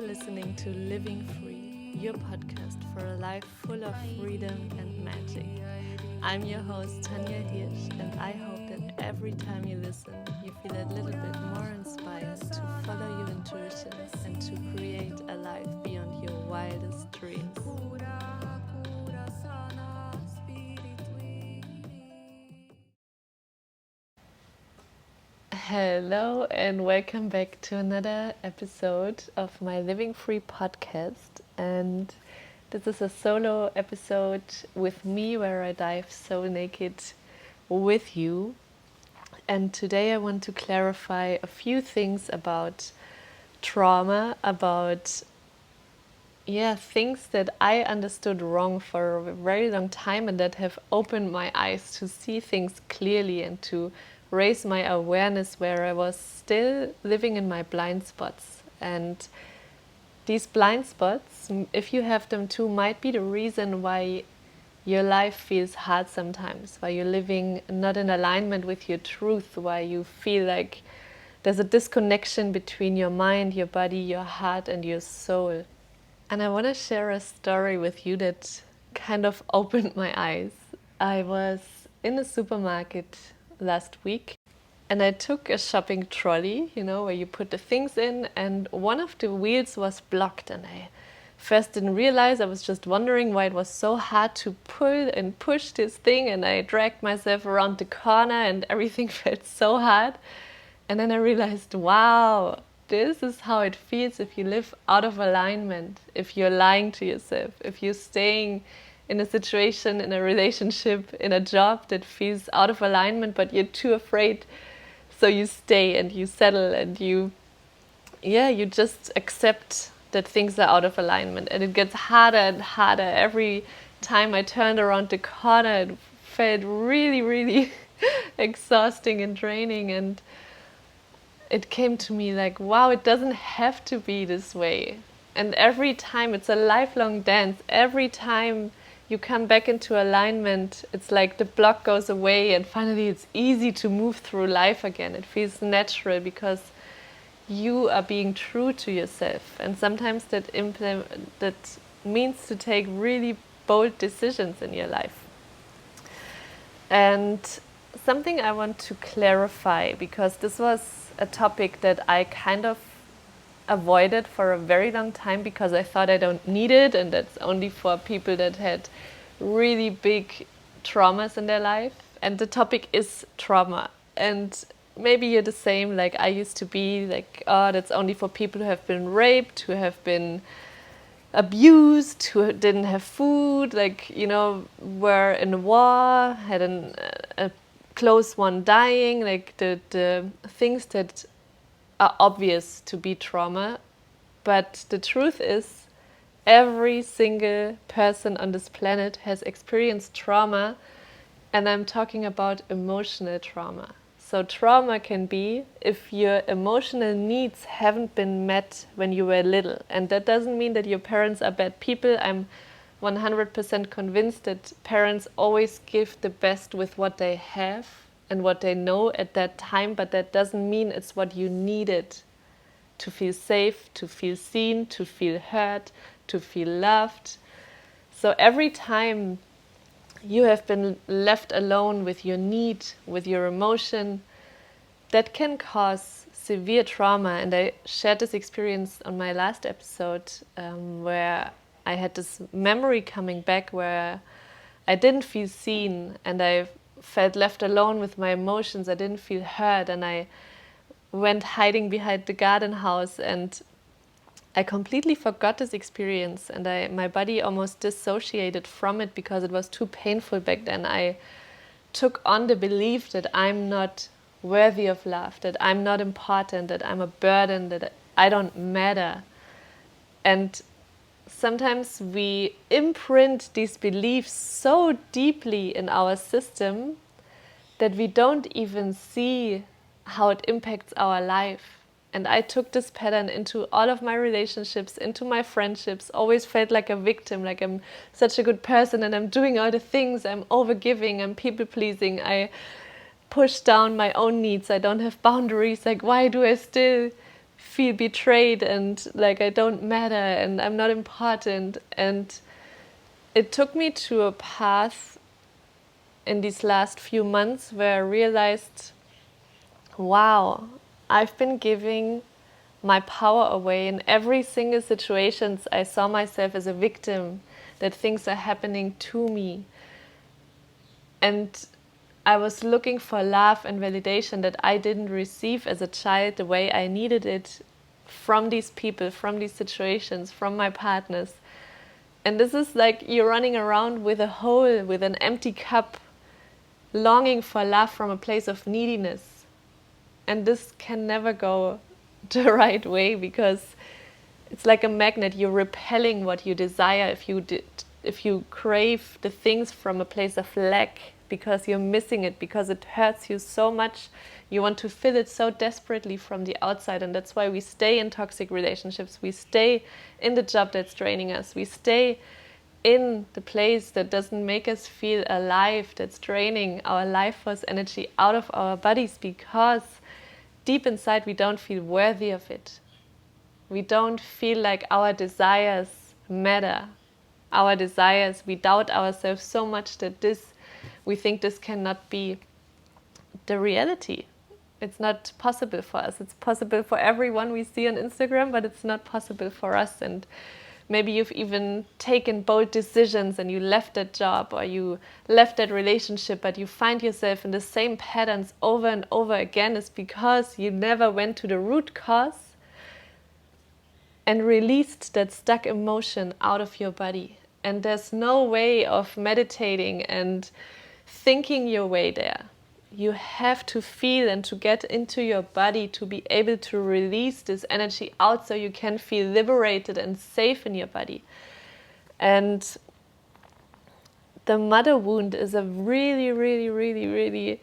listening to Living Free, your podcast for a life full of freedom and magic. I'm your host, Tanja Hirsch, and I hope that every time you listen, you feel a little bit more inspired to follow your intuition and to create a life beyond your wildest dreams. Hello and welcome back to another episode of my Living Free podcast. And this is a solo episode with me where I dive so naked with you. And today I want to clarify a few things about trauma, about things that I understood wrong for a very long time and that have opened my eyes to see things clearly and to raise my awareness where I was still living in my blind spots. And these blind spots, if you have them too, might be the reason why your life feels hard sometimes, why you're living not in alignment with your truth, why you feel like there's a disconnection between your mind, your body, your heart and your soul. And I want to share a story with you that kind of opened my eyes. I was in a supermarket last week and I took a shopping trolley, where you put the things in, and one of the wheels was blocked and I first didn't realize. I was just wondering why it was so hard to pull and push this thing, and I dragged myself around the corner and everything felt so hard. And then I realized, wow, this is how it feels if you live out of alignment, if you're lying to yourself, if you're staying in a situation, in a relationship, in a job that feels out of alignment, but you're too afraid. So you stay and you settle and you just accept that things are out of alignment. And it gets harder and harder. Every time I turned around the corner, it felt really, really exhausting and draining. And it came to me like, wow, it doesn't have to be this way. And every time, it's a lifelong dance. Every time you come back into alignment, it's like the block goes away and finally it's easy to move through life again. It feels natural because you are being true to yourself. And sometimes that means to take really bold decisions in your life. And something I want to clarify, because this was a topic that I kind of avoided for a very long time because I thought I don't need it and that's only for people that had really big traumas in their life. And the topic is trauma. And maybe you're the same, like I used to be, like, oh, that's only for people who have been raped, who have been abused, who didn't have food, like, were in a war, had a close one dying, like the things that are obvious to be trauma. But the truth is, every single person on this planet has experienced trauma, and I'm talking about emotional trauma. So trauma can be if your emotional needs haven't been met when you were little. And that doesn't mean that your parents are bad people. I'm 100% convinced that parents always give the best with what they have and what they know at that time, but that doesn't mean it's what you needed to feel safe, to feel seen, to feel heard, to feel loved. So every time you have been left alone with your need, with your emotion, that can cause severe trauma. And I shared this experience on my last episode where I had this memory coming back where I didn't feel seen and I felt left alone with my emotions. I didn't feel heard and I went hiding behind the garden house and I completely forgot this experience and my body almost dissociated from it because it was too painful back then. I took on the belief that I'm not worthy of love, that I'm not important, that I'm a burden, that I don't matter. And sometimes we imprint these beliefs so deeply in our system that we don't even see how it impacts our life. And I took this pattern into all of my relationships, into my friendships, always felt like a victim, like I'm such a good person and I'm doing all the things, I'm overgiving, I'm people-pleasing, I push down my own needs, I don't have boundaries, like why do I still feel betrayed and like I don't matter and I'm not important. And it took me to a path in these last few months where I realized, wow, I've been giving my power away in every single situation. I saw myself as a victim, that things are happening to me. And I was looking for love and validation that I didn't receive as a child the way I needed it from these people, from these situations, from my partners. And this is like you're running around with a hole, with an empty cup, longing for love from a place of neediness. And this can never go the right way, because it's like a magnet. You're repelling what you desire if you crave the things from a place of lack, because you're missing it, because it hurts you so much. You want to fill it so desperately from the outside, and that's why we stay in toxic relationships. We stay in the job that's draining us. We stay in the place that doesn't make us feel alive, that's draining our life force energy out of our bodies, because deep inside we don't feel worthy of it. We don't feel like our desires matter. Our desires, we doubt ourselves so much that we think this cannot be the reality. It's not possible for us. It's possible for everyone we see on Instagram, but it's not possible for us. And maybe you've even taken bold decisions and you left that job or you left that relationship, but you find yourself in the same patterns over and over again. It's because you never went to the root cause and released that stuck emotion out of your body. And there's no way of meditating and thinking your way there. You have to feel and to get into your body to be able to release this energy out so you can feel liberated and safe in your body. And the mother wound is a really, really, really, really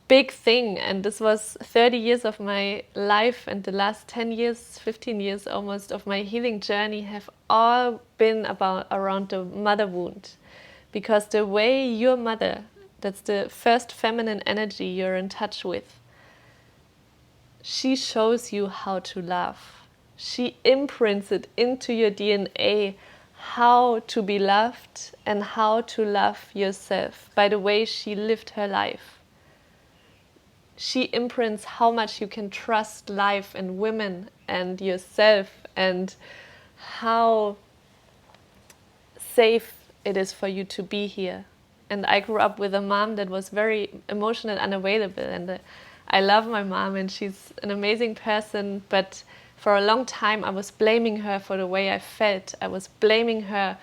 big thing. And this was 30 years of my life, and the last 10 years, 15 years almost of my healing journey have all been around the mother wound. Because the way your mother, that's the first feminine energy you're in touch with, she shows you how to love. She imprints it into your DNA how to be loved and how to love yourself by the way she lived her life. She imprints how much you can trust life and women and yourself, and how safe it is for you to be here. And I grew up with a mom that was very emotional and unavailable, and I love my mom and she's an amazing person, but for a long time I was blaming her for the way I felt. I was blaming her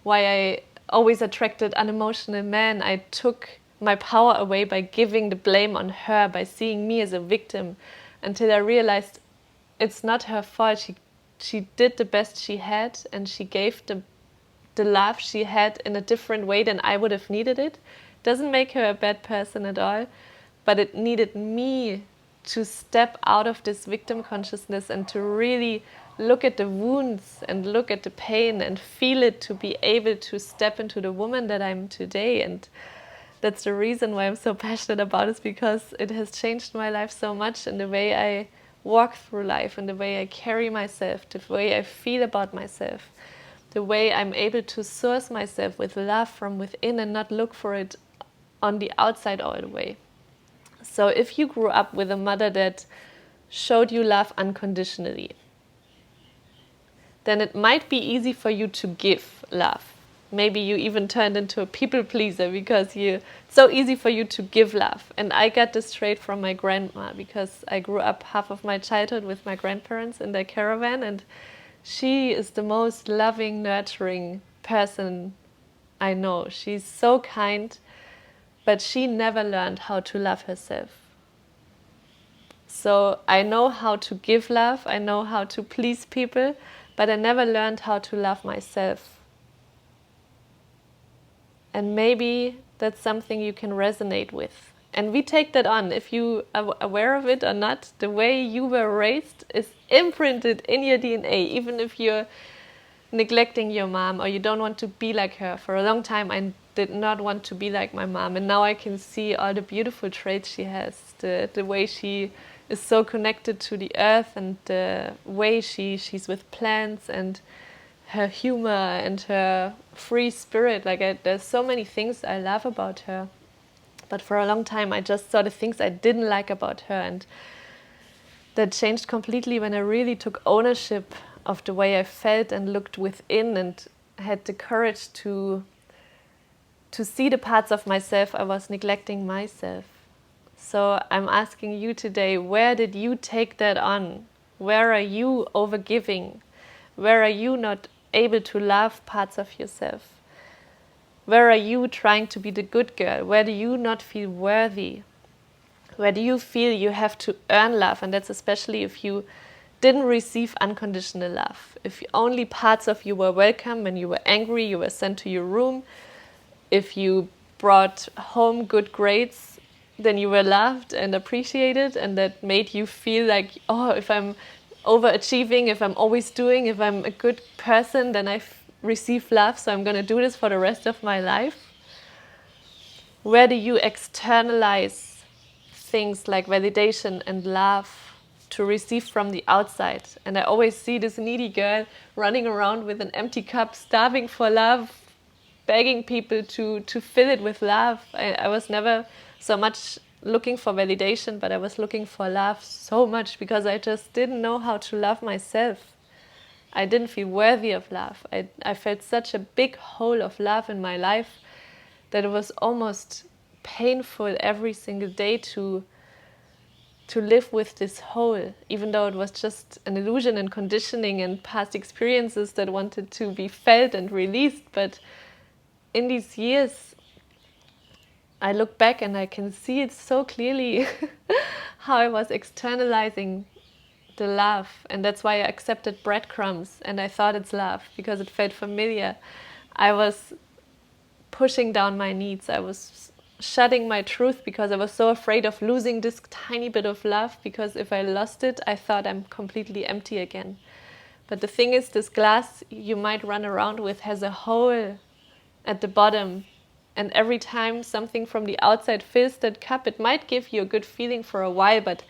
why I always attracted unemotional men. I took my power away by giving the blame on her, by seeing me as a victim, until I realized it's not her fault. She did the best she had, and she gave the love she had in a different way than I would have needed it. Doesn't make her a bad person at all, but it needed me to step out of this victim consciousness and to really look at the wounds and look at the pain and feel it, to be able to step into the woman that I'm today. And that's the reason why I'm so passionate about it, because it has changed my life so much in the way I walk through life, in the way I carry myself, the way I feel about myself, the way I'm able to source myself with love from within and not look for it on the outside all the way. So if you grew up with a mother that showed you love unconditionally, then it might be easy for you to give love. Maybe you even turned into a people pleaser because it's so easy for you to give love. And I got this trait from my grandma, because I grew up half of my childhood with my grandparents in their caravan, and she is the most loving, nurturing person I know. She's so kind, but she never learned how to love herself. So I know how to give love, I know how to please people, but I never learned how to love myself. And maybe that's something you can resonate with. And we take that on, if you are aware of it or not. The way you were raised is imprinted in your DNA, even if you're neglecting your mom or you don't want to be like her. For a long time I did not want to be like my mom, and now I can see all the beautiful traits she has, the way she is so connected to the earth, and the way she's with plants, and her humor and her free spirit. Like there's so many things I love about her. But for a long time I just saw the things I didn't like about her, and that changed completely when I really took ownership of the way I felt and looked within, and had the courage to see the parts of myself I was neglecting myself. So I'm asking you today, where did you take that on? Where are you overgiving? Where are you not able to love parts of yourself? Where are you trying to be the good girl? Where do you not feel worthy? Where do you feel you have to earn love? And that's especially if you didn't receive unconditional love. If only parts of you were welcome. When you were angry, you were sent to your room. If you brought home good grades, then you were loved and appreciated, and that made you feel like, oh, if I'm overachieving, if I'm always doing, if I'm a good person, then I receive love, so I'm going to do this for the rest of my life. Where do you externalize things like validation and love to receive from the outside? And I always see this needy girl running around with an empty cup, starving for love, begging people to fill it with love. I was never so much looking for validation, but I was looking for love so much because I just didn't know how to love myself. I didn't feel worthy of love. I felt such a big hole of love in my life that it was almost painful every single day to live with this hole, even though it was just an illusion and conditioning and past experiences that wanted to be felt and released. But in these years, I look back and I can see it so clearly how I was externalizing the love. And that's why I accepted breadcrumbs and I thought it's love because it felt familiar. I was pushing down my needs. I was shutting my truth because I was so afraid of losing this tiny bit of love, because if I lost it, I thought I'm completely empty again. But the thing is, this glass you might run around with has a hole at the bottom, and every time something from the outside fills that cup, it might give you a good feeling for a while, but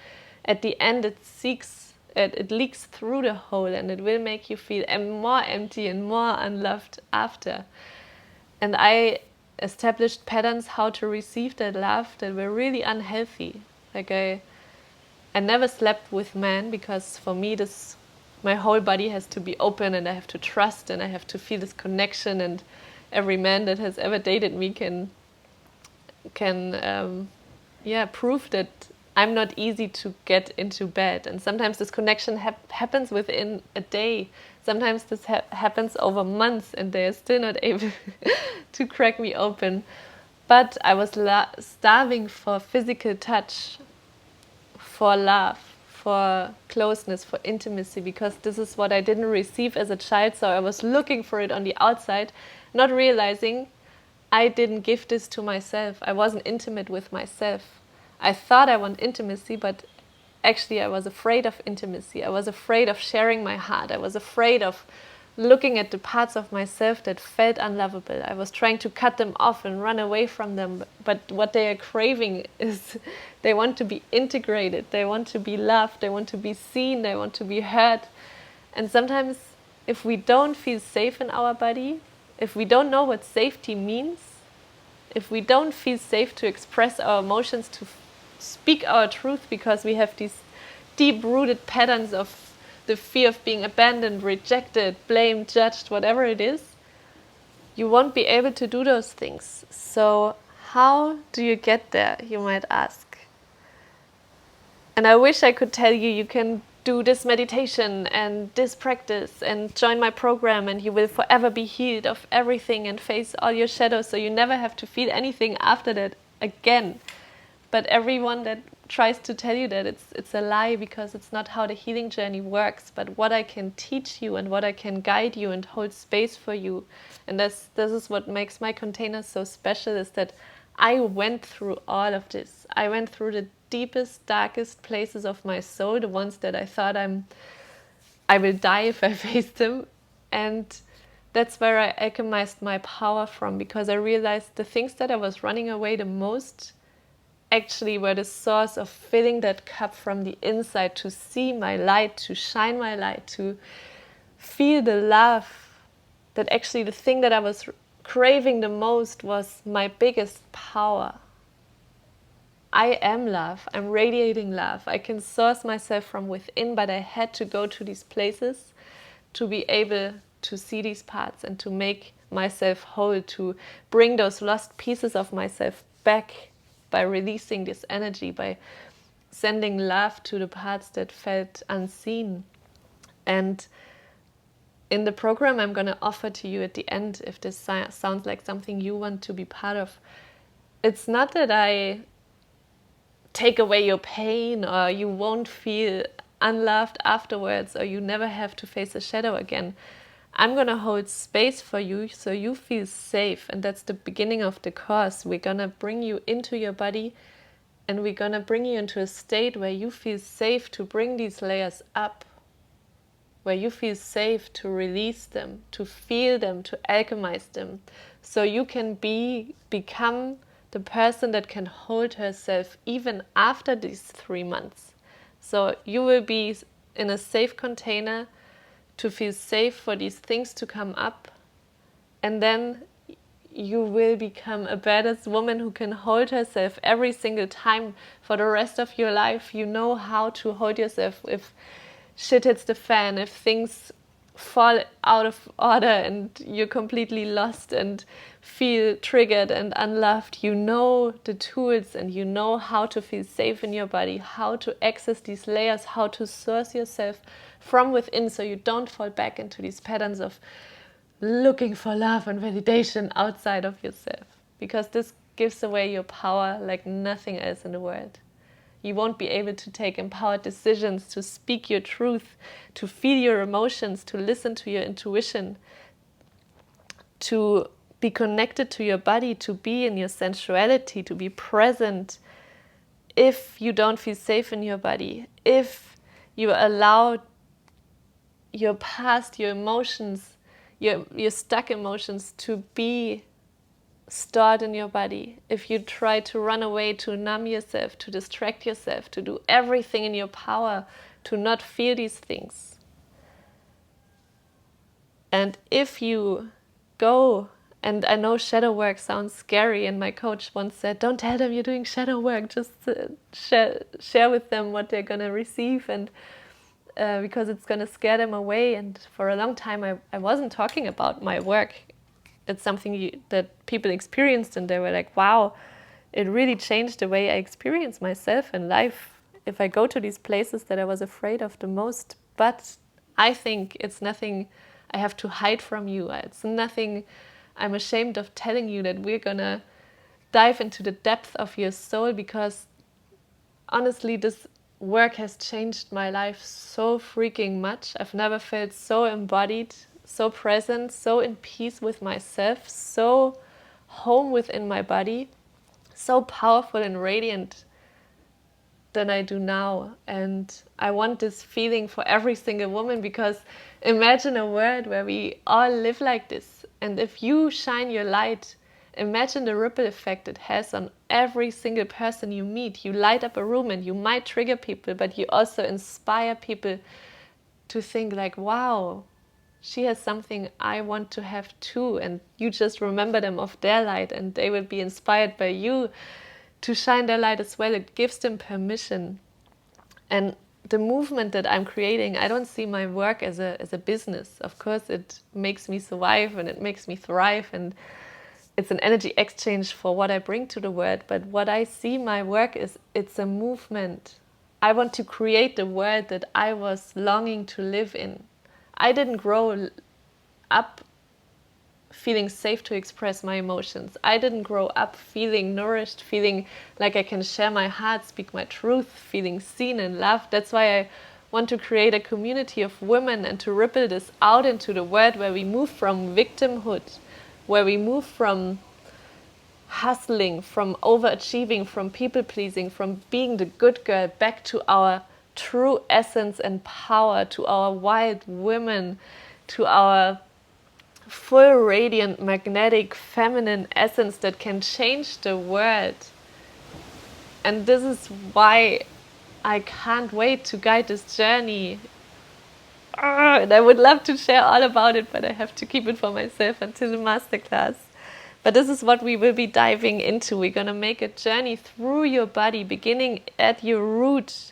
at the end it leaks through the hole, and it will make you feel more empty and more unloved after. And I established patterns how to receive that love that were really unhealthy. Like I never slept with men because for me my whole body has to be open, and I have to trust, and I have to feel this connection, and every man that has ever dated me can prove that I'm not easy to get into bed. And sometimes this connection happens within a day. Sometimes this happens over months, and they are still not able to crack me open. But I was starving for physical touch, for love, for closeness, for intimacy, because this is what I didn't receive as a child. So I was looking for it on the outside, not realizing I didn't give this to myself. I wasn't intimate with myself. I thought I want intimacy, but actually I was afraid of intimacy. I was afraid of sharing my heart. I was afraid of looking at the parts of myself that felt unlovable. I was trying to cut them off and run away from them. But what they are craving is they want to be integrated. They want to be loved. They want to be seen. They want to be heard. And sometimes if we don't feel safe in our body, if we don't know what safety means, if we don't feel safe to express our emotions, to speak our truth, because we have these deep-rooted patterns of the fear of being abandoned, rejected, blamed, judged, whatever it is, you won't be able to do those things. So how do you get there, you might ask? And I wish I could tell you, you can do this meditation and this practice and join my program and you will forever be healed of everything and face all your shadows, so you never have to feel anything after that again. But everyone that tries to tell you that, it's a lie, because it's not how the healing journey works. But what I can teach you and what I can guide you and hold space for you, and this is what makes my container so special, is that I went through all of this. I went through the deepest, darkest places of my soul, the ones that I thought I will die if I face them. And that's where I alchemized my power from, because I realized the things that I was running away the most actually were the source of filling that cup from the inside, to see my light, to shine my light, to feel the love, that actually the thing that I was craving the most was my biggest power. I am love. I'm radiating love. I can source myself from within, but I had to go to these places to be able to see these parts and to make myself whole, to bring those lost pieces of myself back by releasing this energy, by sending love to the parts that felt unseen. And in the program I'm going to offer to you at the end, if this sounds like something you want to be part of, it's not that I take away your pain or you won't feel unloved afterwards or you never have to face a shadow again. I'm going to hold space for you so you feel safe, and that's the beginning of the course. We're going to bring you into your body, and we're going to bring you into a state where you feel safe to bring these layers up, where you feel safe to release them, to feel them, to alchemize them, so you can become the person that can hold herself even after these 3 months. So you will be in a safe container to feel safe for these things to come up, and then you will become a badass woman who can hold herself every single time for the rest of your life. You know how to hold yourself if shit hits the fan, if things fall out of order and you're completely lost and feel triggered and unloved. You know the tools, and you know how to feel safe in your body, how to access these layers, how to source yourself from within, so you don't fall back into these patterns of looking for love and validation outside of yourself, because this gives away your power like nothing else in the world. You won't be able to take empowered decisions, to speak your truth, to feel your emotions, to listen to your intuition, to be connected to your body, to be in your sensuality, to be present, if you don't feel safe in your body, if you allow your past, your emotions, your stuck emotions to be stored in your body. If you try to run away, to numb yourself, to distract yourself, to do everything in your power to not feel these things. And if you go, and I know shadow work sounds scary, and my coach once said, don't tell them you're doing shadow work, just share with them what they're going to receive, and because it's going to scare them away. And for a long time I wasn't talking about my work. It's something that people experienced, and they were like, wow, it really changed the way I experience myself in life if I go to these places that I was afraid of the most. But I think it's nothing I have to hide from you. It's nothing I'm ashamed of telling you, that we're gonna dive into the depth of your soul, because honestly, this work has changed my life so freaking much. I've never felt so embodied, so present, so in peace with myself, so home within my body, so powerful and radiant than I do now. And I want this feeling for every single woman, because imagine a world where we all live like this. And if you shine your light, imagine the ripple effect it has on every single person you meet. You light up a room and you might trigger people, but you also inspire people to think like, wow, she has something I want to have too. And you just remember them of their light, and they will be inspired by you to shine their light as well. It gives them permission. And the movement that I'm creating, I don't see my work as a business. Of course, it makes me survive and it makes me thrive, and it's an energy exchange for what I bring to the world. But what I see my work is, it's a movement. I want to create the world that I was longing to live in. I didn't grow up feeling safe to express my emotions. I didn't grow up feeling nourished, feeling like I can share my heart, speak my truth, feeling seen and loved. That's why I want to create a community of women and to ripple this out into the world, where we move from victimhood, where we move from hustling, from overachieving, from people-pleasing, from being the good girl, back to our true essence and power, to our wild women, to our full, radiant, magnetic, feminine essence that can change the world. And this is why I can't wait to guide this journey. And I would love to share all about it, but I have to keep it for myself until the masterclass. But this is what we will be diving into. We're going to make a journey through your body, beginning at your root,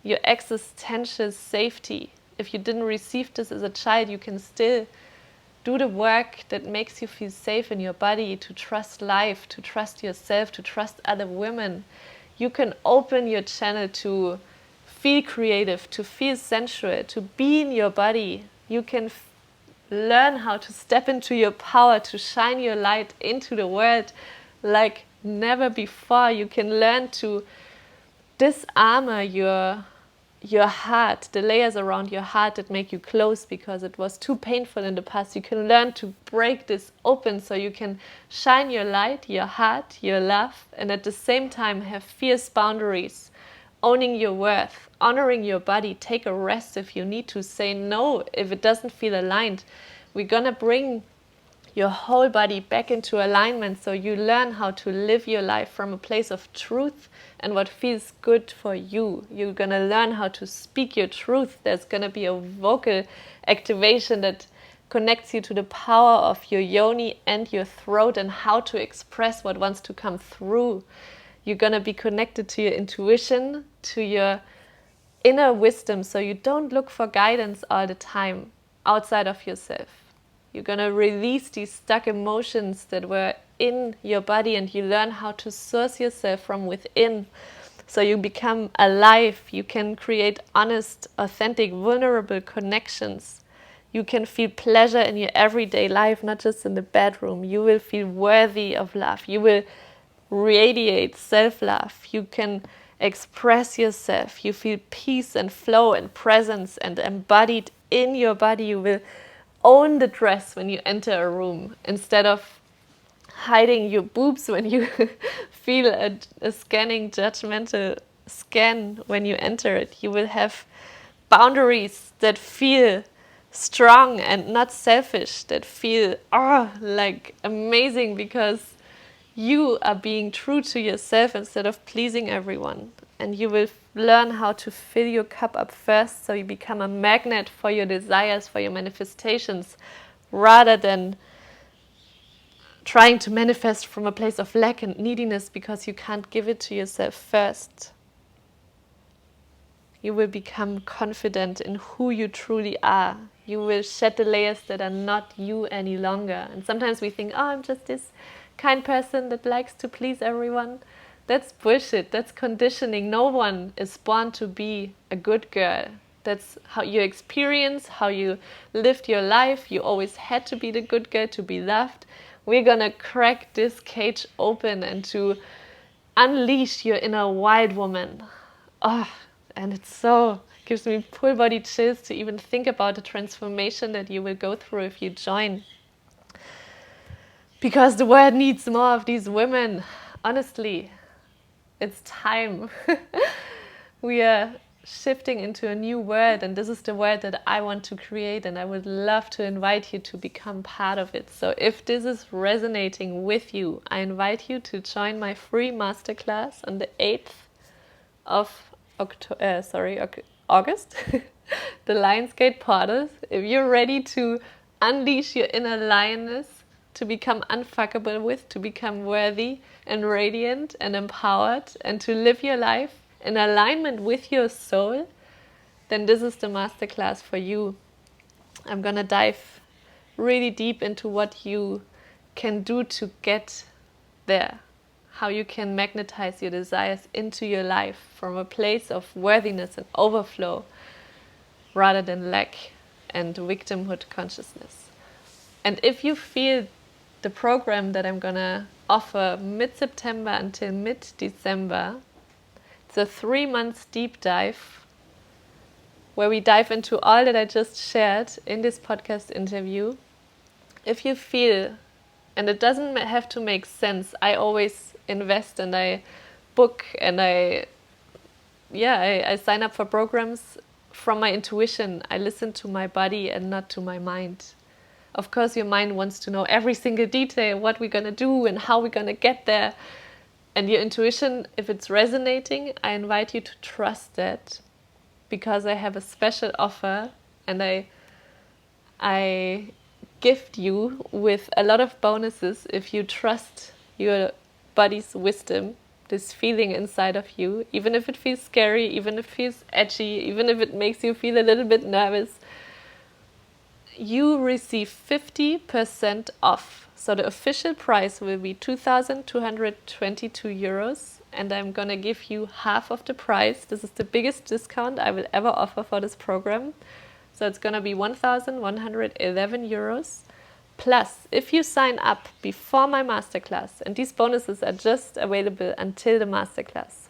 your existential safety. If you didn't receive this as a child, you can still do the work that makes you feel safe in your body, to trust life, to trust yourself, to trust other women. You can open your channel to feel creative, to feel sensual, to be in your body. You can learn how to step into your power, to shine your light into the world like never before. You can learn to disarmor your heart, the layers around your heart that make you close because it was too painful in the past. You can learn to break this open so you can shine your light, your heart, your love, and at the same time have fierce boundaries, owning your worth, honoring your body. Take a rest if you need to, say no if it doesn't feel aligned. We're gonna bring your whole body back into alignment so you learn how to live your life from a place of truth and what feels good for you. You're gonna learn how to speak your truth. There's gonna be a vocal activation that connects you to the power of your yoni and your throat and how to express what wants to come through. You're gonna be connected to your intuition, to your inner wisdom, so you don't look for guidance all the time outside of yourself. You're going to release these stuck emotions that were in your body, and you learn how to source yourself from within. So you become alive. You can create honest, authentic, vulnerable connections. You can feel pleasure in your everyday life, not just in the bedroom. You will feel worthy of love. You will radiate self-love. You can express yourself. You feel peace and flow and presence and embodied in your body. You will own the dress when you enter a room instead of hiding your boobs when you feel a scanning, judgmental scan when you enter it. You will have boundaries that feel strong and not selfish, that feel like amazing because you are being true to yourself instead of pleasing everyone. And you will learn how to fill your cup up first so you become a magnet for your desires, for your manifestations, rather than trying to manifest from a place of lack and neediness because you can't give it to yourself first. You will become confident in who you truly are. You will shed the layers that are not you any longer. And sometimes we think, I'm just this kind person that likes to please everyone. That's bullshit. That's conditioning. No one is born to be a good girl. That's how you experience, how you lived your life. You always had to be the good girl to be loved. We're gonna crack this cage open and to unleash your inner wild woman. And gives me full body chills to even think about the transformation that you will go through if you join. Because the world needs more of these women. Honestly, it's time. We are shifting into a new world, and this is the world that I want to create, and I would love to invite you to become part of it. So if this is resonating with you, I invite you to join my free masterclass on the 8th of August, the Lionsgate Portals. If you're ready to unleash your inner lioness, to become unfuckable with, to become worthy and radiant and empowered, and to live your life in alignment with your soul, then this is the masterclass for you. I'm gonna dive really deep into what you can do to get there, how you can magnetize your desires into your life from a place of worthiness and overflow rather than lack and victimhood consciousness. And if you feel the program that I'm gonna offer mid-September until mid-December, it's a 3-month deep dive where we dive into all that I just shared in this podcast interview. If you feel, and it doesn't have to make sense, I always invest and I book and I sign up for programs from my intuition. I listen to my body and not to my mind. Of course, your mind wants to know every single detail, what we're going to do and how we're going to get there. And your intuition, if it's resonating, I invite you to trust that, because I have a special offer, and I gift you with a lot of bonuses if you trust your body's wisdom, this feeling inside of you, even if it feels scary, even if it feels edgy, even if it makes you feel a little bit nervous. You receive 50% off. So the official price will be 2,222 euros, and I'm gonna give you half of the price. This is the biggest discount I will ever offer for this program. So it's gonna be 1,111 euros. Plus, if you sign up before my masterclass, and these bonuses are just available until the masterclass,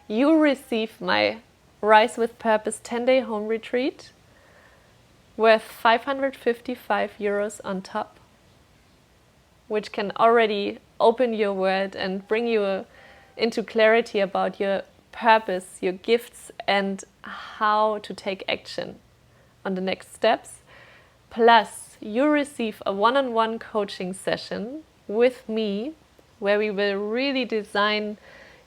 you receive my Rise with Purpose 10-day home retreat worth 555 euros on top, which can already open your world and bring you into clarity about your purpose, your gifts, and how to take action on the next steps. Plus, you receive a one-on-one coaching session with me, where we will really design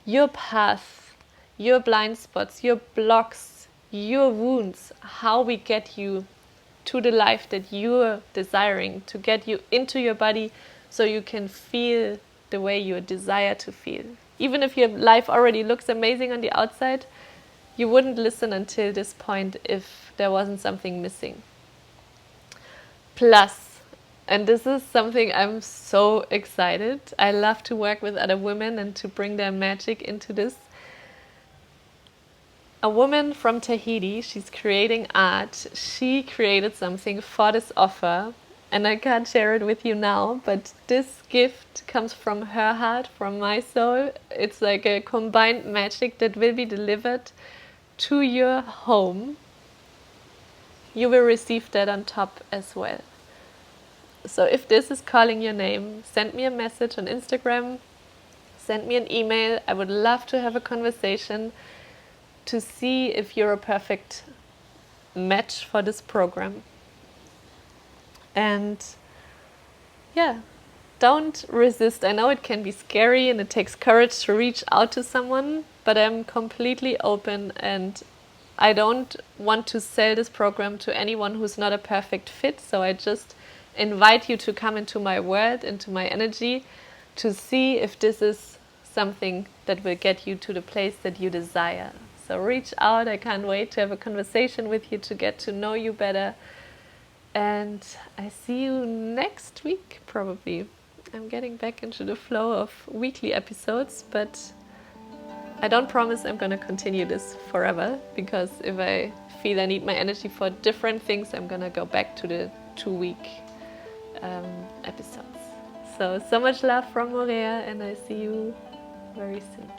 your path, your blind spots, your blocks, your wounds, how we get you to the life that you're desiring, to get you into your body so you can feel the way you desire to feel. Even if your life already looks amazing on the outside, you wouldn't listen until this point if there wasn't something missing. Plus, and this is something I'm so excited, I love to work with other women and to bring their magic into this. A woman from Tahiti, she's creating art. She created something for this offer, and I can't share it with you now, but this gift comes from her heart, from my soul. It's like a combined magic that will be delivered to your home. You will receive that on top as well. So if this is calling your name, send me a message on Instagram, send me an email. I would love to have a conversation to see if you're a perfect match for this program. And yeah, don't resist. I know it can be scary and it takes courage to reach out to someone, but I'm completely open, and I don't want to sell this program to anyone who's not a perfect fit. So I just invite you to come into my world, into my energy, to see if this is something that will get you to the place that you desire. So reach out. I can't wait to have a conversation with you, to get to know you better. And I see you next week, probably. I'm getting back into the flow of weekly episodes, but I don't promise I'm going to continue this forever, because if I feel I need my energy for different things, I'm going to go back to the 2-week episodes. So much love from Morea, and I see you very soon.